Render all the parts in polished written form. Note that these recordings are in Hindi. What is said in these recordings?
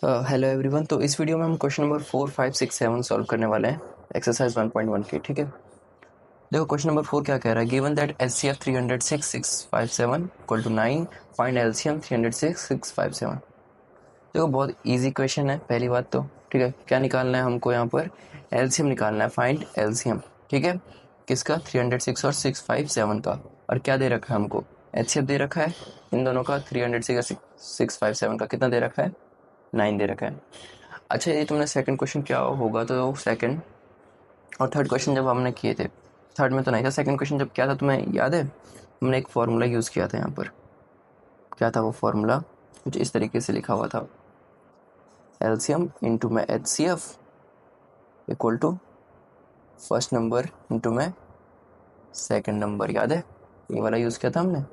Hello everyone. तो इस वीडियो में हम क्वेश्चन नंबर 4, 5, 6, 7 सॉल्व करने वाले हैं एक्सरसाइज 1.1 के। ठीक है, देखो क्वेश्चन नंबर 4 क्या कह रहा है। Given that HCF 306, 657 equal to 9, find LCM 306, 657। देखो बहुत इजी क्वेश्चन है पहली बात तो। ठीक है, क्या निकालना है हमको यहाँ पर? एलसीएम निकालना है, फाइंड एलसीएम। ठीक है, किसका? 306 और 657 का। और क्या दे रखा है हमको? एचसीएफ दे रखा है इन दोनों का, 306 और 657 का कितना दे रखा है? 9 दे रखा है। अच्छा, ये तुमने सेकंड क्वेश्चन क्या होगा, तो सेकंड और थर्ड क्वेश्चन जब हमने किए थे, थर्ड में तो नहीं था, सेकंड क्वेश्चन जब किया था तुम्हें याद है? हमने एक फार्मूला यूज़ किया था यहाँ पर। क्या था वो फार्मूला? कुछ इस तरीके से लिखा हुआ था, एलसीएम इंटू में H C F equal to first number into में सेकेंड नंबर। याद है? ये वाला यूज़ किया था हमने।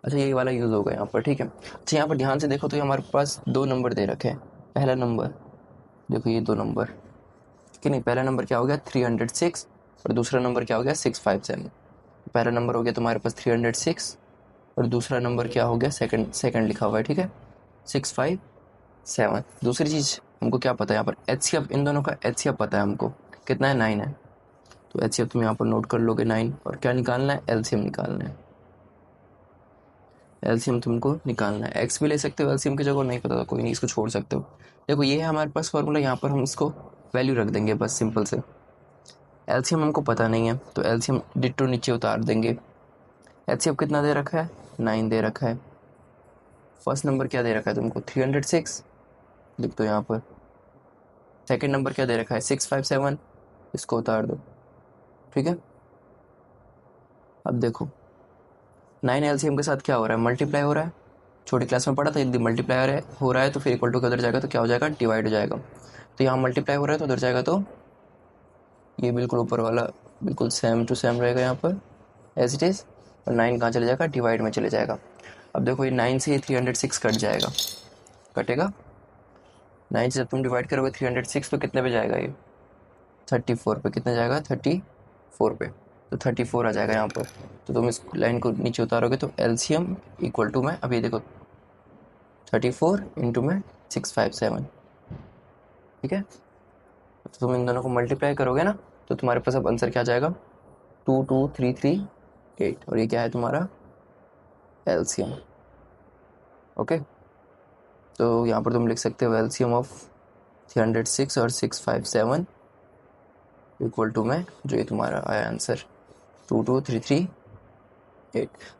अच्छा, ये वाला यूज़ होगा यहाँ पर। ठीक है, अच्छा यहाँ पर ध्यान से देखो तो हमारे पास दो नंबर दे रखे हैं। पहला नंबर देखो, ये दो नंबर कि नहीं, पहला नंबर क्या हो गया? 306 और दूसरा नंबर क्या हो गया? 657। पहला नंबर हो गया तुम्हारे पास 306 और दूसरा नंबर क्या हो गया? सेकंड लिखा हुआ है। ठीक है, 657। दूसरी चीज़ हमको क्या पता है यहाँ पर? एचसीएफ, इन दोनों का एचसीएफ पता है हमको, कितना है? 9 है। तो एचसीएफ तुम यहाँ पर नोट कर लोगे 9। और क्या निकालना है? एलसीएम निकालना है। एलसीएम तुमको निकालना है। एक्स भी ले सकते हो एलसीएम की जगह, नहीं पता तो कोई नहीं, इसको छोड़ सकते हो। देखो ये है हमारे पास फॉर्मूला, यहाँ पर हम इसको वैल्यू रख देंगे बस, सिंपल से। एलसीएम हमको पता नहीं है तो एलसीएम डिट्टो नीचे उतार देंगे। एचसीएफ कितना दे रखा है? 9 दे रखा है। फर्स्ट नंबर क्या दे रखा है तुमको? 306 लिख दो यहाँ पर। सेकंड नंबर क्या दे रखा है? 657, इसको उतार दो। ठीक है, अब देखो 9 एलसीएम के साथ क्या हो रहा है? मल्टीप्लाई हो रहा है। छोटी क्लास में पढ़ा था, यदि मल्टीप्लाई हो रहा है तो फिर इक्वल टू के उधर जाएगा तो क्या हो जाएगा? डिवाइड हो जाएगा। तो यहाँ मल्टीप्लाई हो रहा है तो उधर जाएगा तो ये बिल्कुल ऊपर वाला बिल्कुल सेम टू सेम रहेगा यहाँ पर एज इट इज़। और 9 कहाँ चले जाएगा? डिवाइड में चले जाएगा। अब देखो ये 9 से ये 306 कट जाएगा, कटेगा। 9 से जब तुम डिवाइड करोगे 306 पे कितने पे जाएगा ये? 34 पे। कितने जाएगा? 34 पे। तो 34 आ जाएगा यहाँ पर। तो तुम इस लाइन को नीचे उतारोगे तो एलसीएम इक्वल टू में, अब ये देखो 34 इंटू में 657। ठीक है, तो तुम इन दोनों को मल्टीप्लाई करोगे ना तो तुम्हारे पास अब आंसर क्या आ जाएगा? 22338। और ये क्या है तुम्हारा? एलसीएम। ओके, तो यहाँ पर तुम लिख सकते हो एलसीएम ऑफ 306 और 657 इक्वल टू में जो ये तुम्हारा आया आंसर 22338।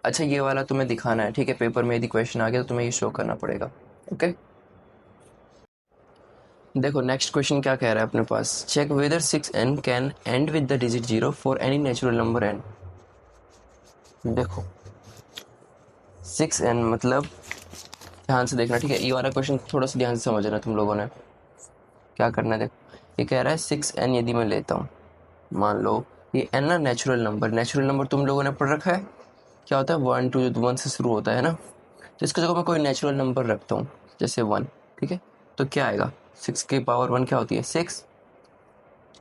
अच्छा, ये वाला तुम्हें दिखाना है। ठीक है, पेपर में यदि क्वेश्चन आ गया तो तुम्हें ये शो करना पड़ेगा। ओके, देखो नेक्स्ट क्वेश्चन क्या कह रहा है अपने पास। Check whether 6n can end with the digit 0 for any natural number n। देखो 6n मतलब, ध्यान से देखना। ठीक है, ये वाला क्वेश्चन थोड़ा सा ध्यान से समझना तुम लोगों ने। क्या करना है देखो, ये कह रहा है 6n यदि मैं लेता हूँ, मान लो ये n ना नेचुरल नंबर तुम लोगों ने पढ़ रखा है। क्या होता है? 1 2 1 से शुरू होता है ना। तो इसकी जगह मैं कोई नेचुरल नंबर रखता हूँ, जैसे 1। ठीक है, तो क्या आएगा? 6 की पावर 1 क्या होती है? 6।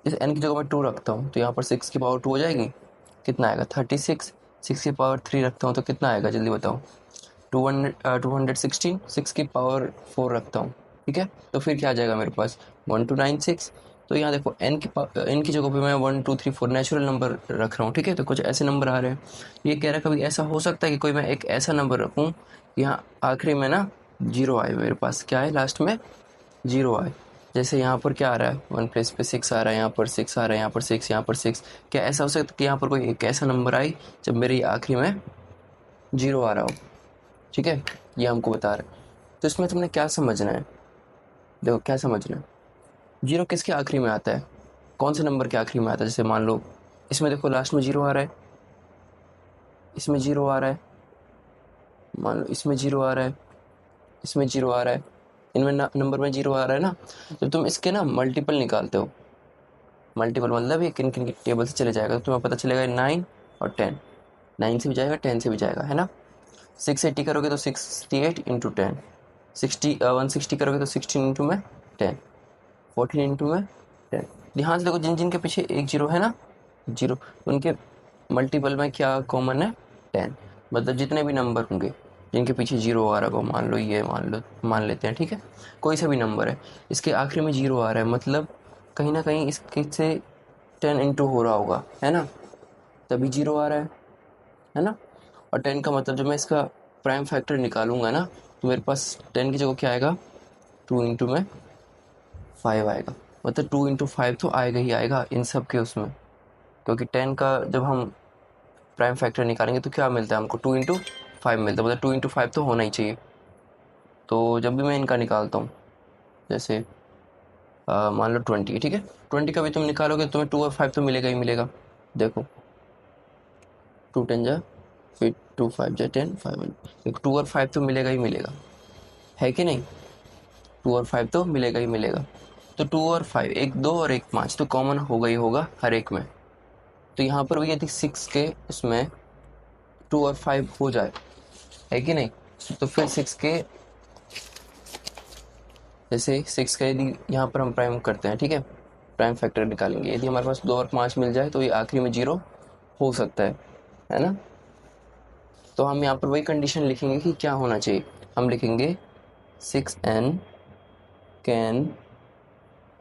इस n की जगह मैं 2 रखता हूँ तो यहाँ पर 6 की पावर 2 हो जाएगी। कितना आएगा? 36। 6 की पावर 3 रखता हूँ तो कितना आएगा? जल्दी बताओ। 216। 6 की पावर 4 रखता हूँ। ठीक है, तो फिर क्या आ जाएगा मेरे पास? 1296। तो यहाँ देखो n की जगह पे मैं 1 2 3 4 नेचुरल नंबर रख रहा हूँ। ठीक है, तो कुछ ऐसे नंबर आ रहे हैं। ये कह रहा है कभी ऐसा हो सकता है कि कोई मैं एक ऐसा नंबर रखूँ यहाँ आखिरी में ना 0 आए, मेरे पास क्या है लास्ट में? 0 आए। जैसे यहाँ पर क्या आ रहा है? 1 प्लेस पे 6 आ रहा है, यहाँ पर 6 आ रहा है, यहाँ पर 6, यहाँ पर 6। क्या ऐसा हो सकता है कि यहाँ पर कोई एक ऐसा नंबर आए जब मेरे आखिरी में 0 आ रहा हो? ठीक है, ये हमको बता रहा है। तो इसमें तुमने क्या समझना है? देखो क्या समझना है, 0 किसके आखिरी में आता है? कौन से नंबर के आखिरी में आता है? जैसे मान लो इसमें देखो लास्ट में 0 आ रहा है, इसमें 0 आ रहा है, मान लो इसमें 0 आ रहा है, इसमें 0 आ रहा है, इनमें नंबर में 0 आ रहा है ना। तो तुम इसके ना मल्टीपल निकालते हो। मल्टीपल मतलब ये किन किन की टेबल से चले जाएगा तो तुम्हें पता चलेगा 9 और 10। 9 से भी जाएगा, 10 से भी जाएगा, है ना। 680 करोगे तो 68 इंटू 10। 160 करोगे तो 16 इंटू में 10। 14 इंटू में 10। ध्यान से देखो, जिन जिन के पीछे एक 0 है ना, 0, उनके मल्टीपल में क्या कॉमन है? 10। मतलब जितने भी नंबर होंगे जिनके पीछे जीरो आ रहा हो, मान लो ये मान लेते हैं, ठीक है, कोई सा भी नंबर है, इसके आखिरी में जीरो आ रहा है, मतलब कहीं ना कहीं इसके से 10 इंटू हो रहा होगा, है ना, तभी जीरो आ रहा है ना। और 10 का मतलब जब मैं इसका प्राइम फैक्टर निकालूंगा ना, तो मेरे पास 10 की जगह क्या आएगा, 2 इंटू में 5 आएगा, मतलब 2 इंटू 5 तो आएगा ही आएगा इन सब के उसमें, क्योंकि 10 का जब हम प्राइम फैक्टर निकालेंगे तो क्या मिलता है हमको, 2 इंटू 5 मिलता है, मतलब 2 इंटू 5 तो होना ही चाहिए। तो जब भी मैं इनका निकालता हूँ, जैसे मान लो 20, ठीक है, 20 का भी तुम निकालोगे तो तुम्हें 2 और 5 तो मिलेगा ही मिलेगा। देखो 2 10 जा, फिर 2 5 जा 10, 5 2 और 5 तो मिलेगा ही मिलेगा, है कि नहीं, 2 और 5 तो मिलेगा ही मिलेगा। तो 2 और 5, एक 2 और एक 5 तो कॉमन होगा ही होगा हर एक में। तो यहाँ पर भी यदि 6 के उसमें 2 और 5 हो जाए, है कि नहीं, तो फिर 6 के, जैसे 6 का यदि यहाँ पर हम प्राइम करते हैं, ठीक है, प्राइम फैक्टर निकालेंगे, यदि हमारे पास 2 और 5 मिल जाए तो ये आखिरी में जीरो हो सकता है ना। तो हम यहाँ पर वही कंडीशन लिखेंगे कि क्या होना चाहिए, हम लिखेंगे 6n can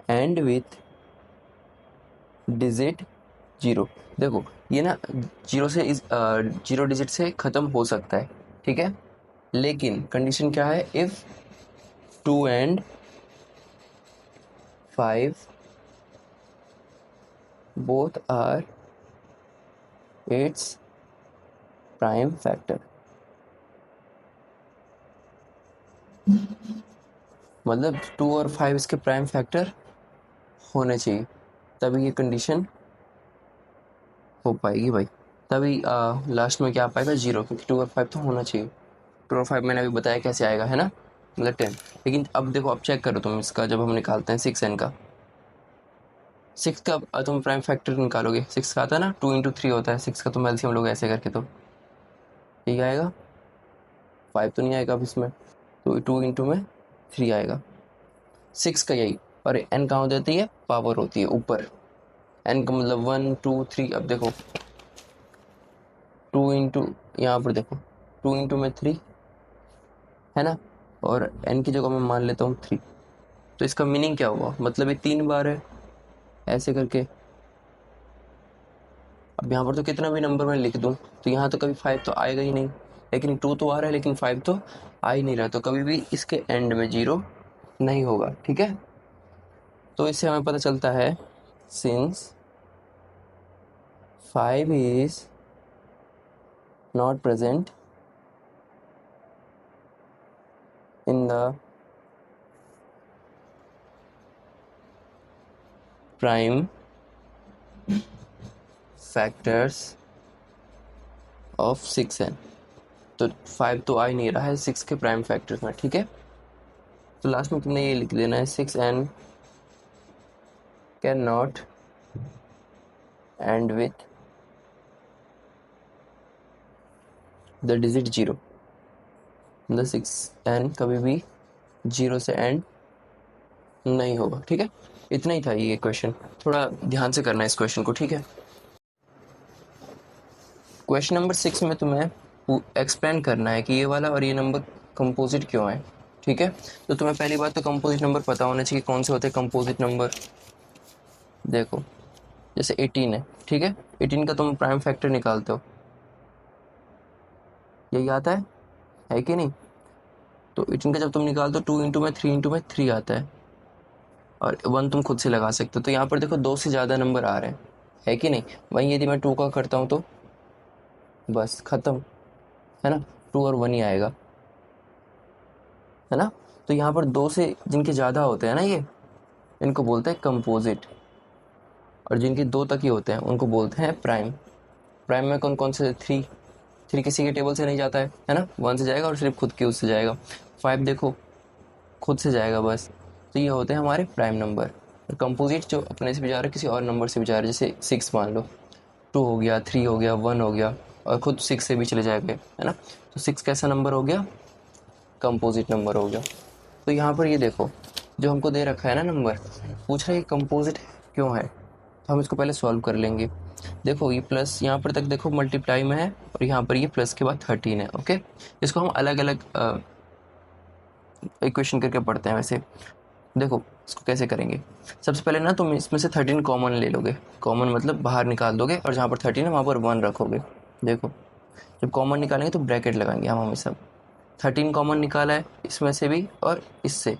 and with digit zero. देखो ये ना जीरो से जीरो डिजिट से ख़त्म हो सकता है, ठीक है, लेकिन कंडीशन क्या है, if 2 and 5 both are its prime factor, मतलब 2 और 5 इसके प्राइम फैक्टर होने चाहिए, तभी ये कंडीशन हो पाएगी भाई, तभी लास्ट में क्या आ पाएगा, जीरो, क्योंकि 2 और 5 तो होना चाहिए। 2 और 5 मैंने अभी बताया कैसे आएगा, है ना, मतलब 10। लेकिन अब देखो, अब चेक करो तुम इसका, जब हम निकालते हैं 6n का, 6 का तुम प्राइम फैक्टर निकालोगे, 6 का आता है ना 2 इंटू 3 होता है 6 का, तुम एलसीएम लोग ऐसे करके, तो ठीक आएगा, 5 तो नहीं आएगा अब इसमें, तो 2 इंटू में 3 आएगा, 6 का यही। और n कहाँ हो जाती है, पावर होती है ऊपर, n का मतलब 1 2 3। अब देखो 2 इंटू, यहाँ पर देखो 2 इंटू में 3 है ना, और n की जगह मैं मान लेता हूँ 3, तो इसका मीनिंग क्या हुआ, मतलब ये 3 बार है ऐसे करके। अब यहाँ पर तो कितना भी नंबर मैं लिख दूँ तो यहाँ तो कभी 5 तो आएगा ही नहीं, लेकिन 2 तो आ रहा है, लेकिन 5 तो आ ही नहीं रहा, तो कभी भी इसके एंड में जीरो नहीं होगा, ठीक है। तो इससे हमें पता चलता है, since 5 is not present in the prime factors of 6n, तो 5 तो आ ही नहीं रहा है 6 के प्राइम फैक्टर्स में, ठीक है। तो लास्ट में तुमने ये लिख देना है, 6n can not and with the digit zero, मतलब 6n कभी भी जीरो से एंड नहीं होगा, ठीक है। इतना ही था ये क्वेश्चन, थोड़ा ध्यान से करना है इस क्वेश्चन को, ठीक है। क्वेश्चन नंबर 6 में तुम्हें एक्सप्लेन करना है कि ये वाला और ये नंबर कंपोजिट क्यों है, ठीक है। तो तुम्हें पहली बात तो कंपोजिट नंबर पता होना चाहिए कौन से होते हैं कंपोजिट नंबर। देखो जैसे 18 है, ठीक है, 18 का तुम प्राइम फैक्टर निकालते हो, यही आता है कि नहीं। तो 18 का जब तुम निकालते हो 2 इंटू में 3 इंटू में 3 आता है, और 1 तुम खुद से लगा सकते हो। तो यहाँ पर देखो 2 से ज़्यादा नंबर आ रहे हैं, है कि नहीं। वहीं यदि मैं 2 का करता हूँ तो बस ख़त्म, है ना, 2 और 1 ही आएगा, है ना। तो यहाँ पर 2 से जिनके ज़्यादा होते हैं ना, ये इनको बोलते हैं कंपोजिट, और जिनके 2 तक ही होते हैं उनको बोलते हैं प्राइम। प्राइम में कौन कौन से, 3 किसी के टेबल से नहीं जाता है ना, 1 से जाएगा और सिर्फ खुद के उससे जाएगा। 5 देखो खुद से जाएगा बस। तो ये होते हैं हमारे प्राइम नंबर। और कंपोजिट जो अपने से भी जा रहा है, किसी और नंबर से भी जा रहा है, जैसे 6 मान लो, 2 हो गया, 3 हो गया, 1 हो गया, और खुद 6 से भी चले जाएंगे, है ना। तो 6 कैसा नंबर हो गया, कंपोजिट नंबर हो गया। तो यहाँ पर ये देखो जो हमको दे रखा है ना नंबर, पूछ रहा है कंपोजिट क्यों है, तो हम इसको पहले सॉल्व कर लेंगे। देखो ये प्लस यहाँ पर तक देखो मल्टीप्लाई में है और यहाँ पर ये प्लस के बाद 13 है। ओके, इसको हम अलग अलग इक्वेशन करके पढ़ते हैं। वैसे देखो इसको कैसे करेंगे, सबसे पहले ना तुम इसमें से 13 कॉमन ले लोगे, कॉमन मतलब बाहर निकाल दोगे और जहाँ पर 13 है वहाँ पर 1 रखोगे। देखो जब कॉमन निकालेंगे तो ब्रैकेट लगाएंगे हम हमेशा। 13 कॉमन निकाला है इसमें से भी और इससे,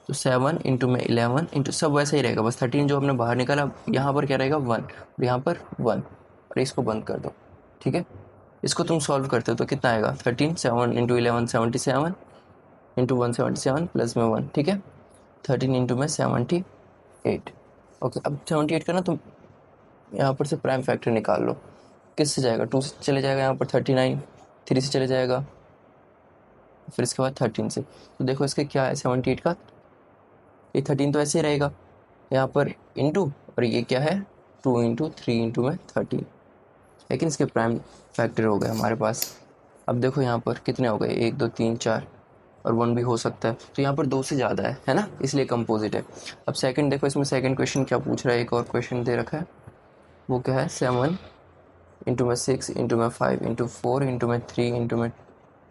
तो 7 इंटू में 11 इंटू सब वैसे ही रहेगा, बस 13 जो हमने बाहर निकाला यहाँ पर क्या रहेगा 1 और यहाँ पर 1 और इसको बंद कर दो। ठीक है, इसको तुम सॉल्व करते हो तो कितना आएगा 13, 7 इंटू 11 77 इंटू 177 प्लस में 1। ठीक है, 13 इंटू में 78। ओके, अब 78 का ना तुम यहाँ पर से प्राइम फैक्टर निकाल लो। किससे जाएगा, 2 से चले जाएगा, यहाँ पर 39, 3 से चले जाएगा, फिर इसके बाद 13 से। तो देखो इसके क्या है 78 का, ये 13 तो ऐसे ही रहेगा यहाँ पर इंटू, और ये क्या है 2 इंटू 3 इंटू में 13, लेकिन इसके प्राइम फैक्टर हो गए हमारे पास। अब देखो यहाँ पर कितने हो गए 1 2 3 4 और 1 भी हो सकता है, तो यहाँ पर 2 से ज़्यादा है ना, इसलिए कंपोजिट है। अब सेकंड देखो, इसमें सेकंड क्वेश्चन क्या पूछ रहा है, एक और क्वेश्चन दे रखा है, वो क्या है 7 इंटू में 6 इंटू में 5 इंटू 4 इंटू में 3 इंटू में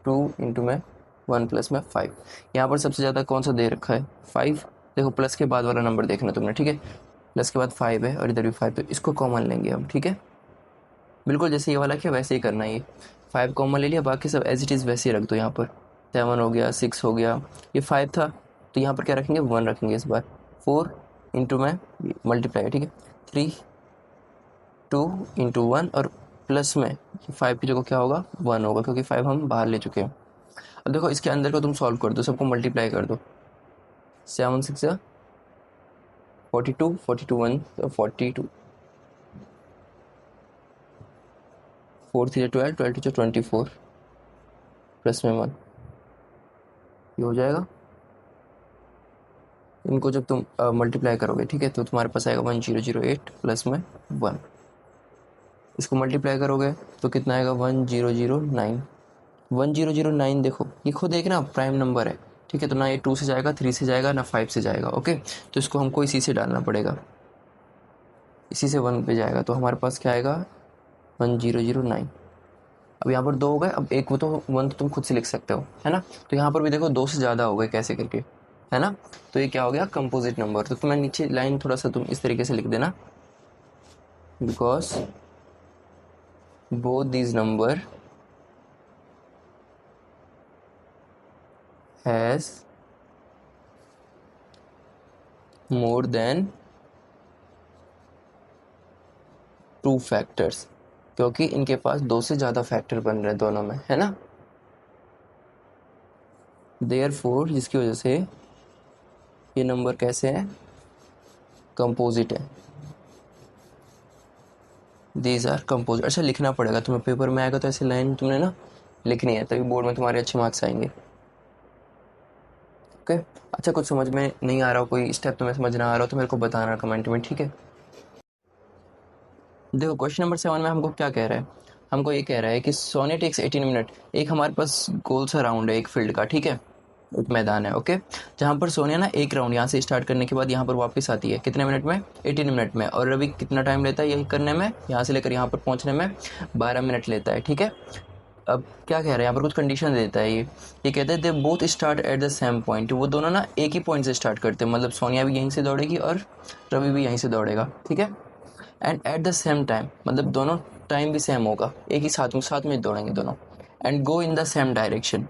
2 इंटू में 1 प्लस में 5। यहाँ पर सबसे ज़्यादा कौन सा दे रखा है 5। देखो प्लस के बाद वाला नंबर देखना तुमने, ठीक है, प्लस के बाद 5 है और इधर भी 5, तो इसको कॉमन लेंगे हम। ठीक है, बिल्कुल जैसे ये वाला किया वैसे ही करना है। ये 5 कॉमन ले लिया, बाकी सब एज इट इज़ वैसे ही रख दो। यहाँ पर 7 हो गया, 6 हो गया, ये 5 था तो यहाँ पर क्या रखेंगे 1 रखेंगे इस बार। 4 इंटू में मल्टीप्लाई, ठीक है, 3 2 इंटू 1 और प्लस में 5 की जगह क्या होगा 1 होगा, क्योंकि 5 हम बाहर ले चुके हैं। अब देखो इसके अंदर को तुम सॉल्व कर दो, सबको मल्टीप्लाई कर दो। 7 6 42, 42 1 42, 4 3 12, 12 2 24 प्लस में 1, ये हो जाएगा। इनको जब तुम मल्टीप्लाई करोगे, ठीक है, तो तुम्हारे पास आएगा 1008 प्लस में 1। इसको मल्टीप्लाई करोगे तो कितना आएगा 1009। 1009 देखो ये खुद देखना प्राइम नंबर है, ठीक है, तो ना ये 2 से जाएगा, 3 से जाएगा, ना 5 से जाएगा। ओके, तो इसको हमको इसी से डालना पड़ेगा, इसी से 1 पे जाएगा, तो हमारे पास क्या आएगा 1009। अब यहाँ पर 2 हो गए, अब एक वो तो 1 तो तुम खुद से लिख सकते हो, है ना, तो यहाँ पर भी देखो 2 से ज़्यादा हो गए कैसे करके, है ना, तो ये क्या हो गया कंपोजिट नंबर। तो तुम्हें नीचे लाइन थोड़ा सा तुम इस तरीके से लिख देना, because both these number has more than 2 factors, क्योंकि इनके पास 2 से ज़्यादा फैक्टर बन रहे हैं दोनों में, है ना। देयरफॉर जिसकी वजह से ये नंबर कैसे है कंपोजिट है, दीज आर कंपोजिट। अच्छा लिखना पड़ेगा तुम्हें, पेपर में आएगा तो ऐसी लाइन तुमने ना लिखनी है, तभी बोर्ड में तुम्हारे अच्छे मार्क्स आएंगे। ओके, अच्छा कुछ समझ में नहीं आ रहा हो, कोई स्टेप तुम्हें समझ ना आ रहा हो तो मेरे को बताना कमेंट में, ठीक है। देखो क्वेश्चन नंबर 7 में हमको क्या कह रहा है, हमको ये कह रहा है कि सोनिया टेक्स 18 मिनट। एक हमारे पास गोल सा राउंड है एक फील्ड का, ठीक है, एक मैदान है, ओके, जहाँ पर सोनिया ना एक राउंड यहाँ से स्टार्ट करने के बाद यहाँ पर वापस आती है कितने मिनट में 18 मिनट में, और रवि कितना टाइम लेता है यही करने में, यहाँ से लेकर यहाँ पर पहुँचने में 12 मिनट लेता है, ठीक है। अब क्या कह रहे हैं यहाँ पर कुछ कंडीशन देता है, ये कहते हैं they both start at the same point, वो दोनों ना एक ही पॉइंट से स्टार्ट करते हैं, मतलब सोनिया भी यहीं से दौड़ेगी और रवि भी यहीं से दौड़ेगा, ठीक है। And at the same time, मतलब दोनों टाइम भी सेम होगा, एक ही साथ में दौड़ेंगे दोनों। And go in the same direction,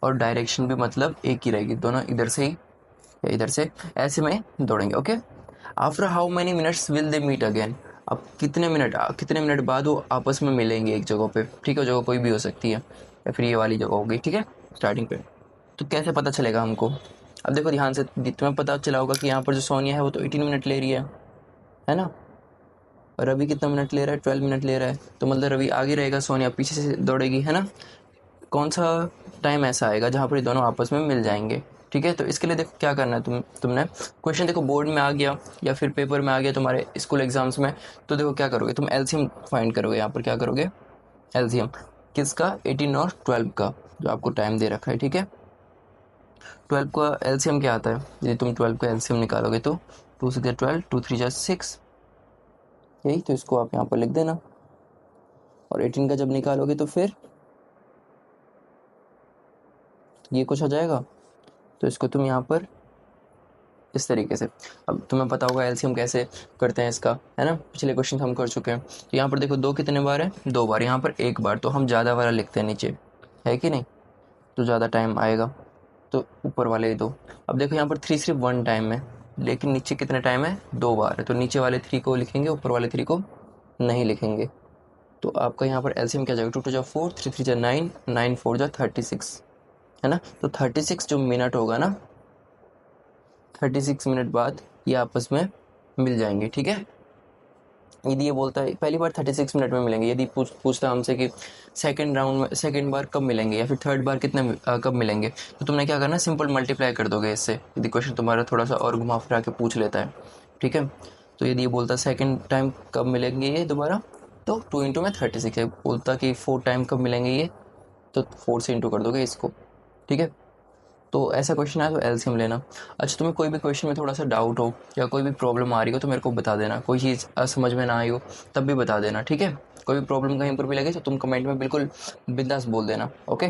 और डायरेक्शन भी मतलब एक ही रहेगी, दोनों इधर से ही या इधर से ऐसे में दौड़ेंगे, okay. After how many minutes will they meet again, अब कितने मिनट बाद वो आपस में मिलेंगे एक जगह पे, ठीक है, जगह कोई भी हो सकती है या फिर ये वाली जगह होगी, ठीक है, स्टार्टिंग पे। तो कैसे पता चलेगा हमको, अब देखो ध्यान से, तुम्हें पता चला होगा कि यहाँ पर जो सोनिया है वो तो 18 मिनट ले रही है ना, और रवि कितना मिनट ले रहा है 12 मिनट ले रहा है, तो मतलब रवि आगे रहेगा, सोनिया पीछे से दौड़ेगी, है ना। कौन सा टाइम ऐसा आएगा जहाँ पर ये दोनों आपस में मिल जाएंगे, ठीक है। तो इसके लिए देखो क्या करना है, तुमने क्वेश्चन देखो बोर्ड में आ गया या फिर पेपर में आ गया तुम्हारे स्कूल एग्जाम्स में, तो देखो क्या करोगे तुम एलसीएम फाइंड करोगे। यहाँ पर क्या करोगे एलसीएम किसका 18 और 12 का, जो आपको टाइम दे रखा है, ठीक है। 12 का एलसीएम क्या आता है, यदि तुम 12 का एलसीएम निकालोगे तो 2 6 12, 2 3 6, यही, तो इसको आप यहाँ पर लिख देना। और 18 का जब निकालोगे तो फिर ये कुछ आ जाएगा, तो इसको तुम यहाँ पर इस तरीके से। अब तुम्हें पता होगा एलसीएम कैसे करते हैं इसका, है ना, पिछले क्वेश्चन हम कर चुके हैं। तो यहाँ पर देखो 2 कितने बार है, 2 बार, यहाँ पर 1 बार, तो हम ज़्यादा वाला लिखते हैं नीचे, है कि नहीं, तो ज़्यादा टाइम आएगा, तो ऊपर वाले ही 2। अब देखो यहाँ पर 3 सिर्फ 1 टाइम है, लेकिन नीचे कितने टाइम है, 2 बार है, तो नीचे वाले 3 को लिखेंगे, ऊपर वाले 3 को नहीं लिखेंगे। तो आपका यहाँ पर एलसीएम क्या जाएगा, 2 2 जा 4, 3 3 जा 9, 9 4 जा 36, है ना। तो 36 जो मिनट होगा ना, 36 मिनट बाद ये आपस में मिल जाएंगे, ठीक है। यदि ये बोलता है पहली बार 36 मिनट में मिलेंगे, यदि पूछता हमसे कि सेकंड राउंड में सेकंड बार कब मिलेंगे या फिर थर्ड बार कब मिलेंगे, तो तुमने क्या करना, सिंपल मल्टीप्लाई कर दोगे इससे, यदि क्वेश्चन तुम्हारा थोड़ा सा और घुमा फिरा के पूछ लेता है, ठीक है। तो यदि ये बोलता सेकंड टाइम कब मिलेंगे ये दोबारा, तो 2 इंटू में 36 है। बोलता कि 4 टाइम कब मिलेंगे ये, तो 4 से इंटू कर दोगे इसको, ठीक है। तो ऐसा क्वेश्चन आया तो एलसीएम लेना। अच्छा, तुम्हें कोई भी क्वेश्चन में थोड़ा सा डाउट हो या कोई भी प्रॉब्लम आ रही हो तो मेरे को बता देना, कोई चीज़ समझ में ना आई हो तब भी बता देना, ठीक है। कोई भी प्रॉब्लम कहीं पर भी लगे तो तुम कमेंट में बिल्कुल बिंदास बोल देना, ओके।